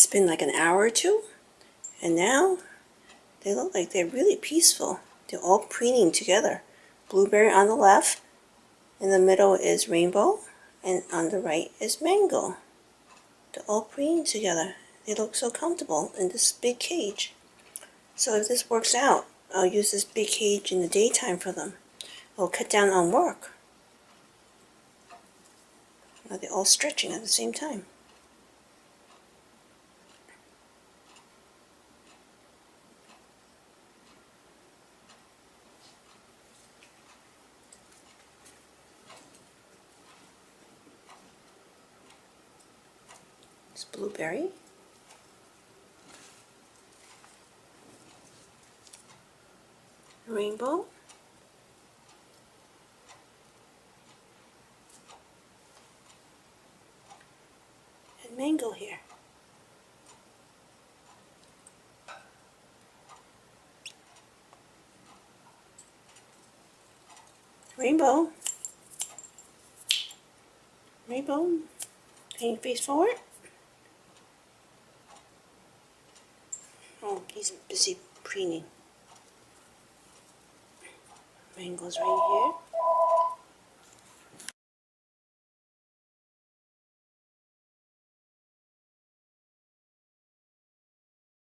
It's been like an hour or two, and now they look like they're really peaceful. They're all preening together. Blueberry on the left, in the middle is rainbow, and on the right is mango. They're all preening together. They look so comfortable in this big cage. So if this works out, I'll use this big cage in the daytime for them. It'll cut down on work. Now they're all stretching at the same time. It's blueberry. Rainbow. And mango here. Rainbow. Rainbow. Can you face forward? Oh, he's busy preening. Mango's right here.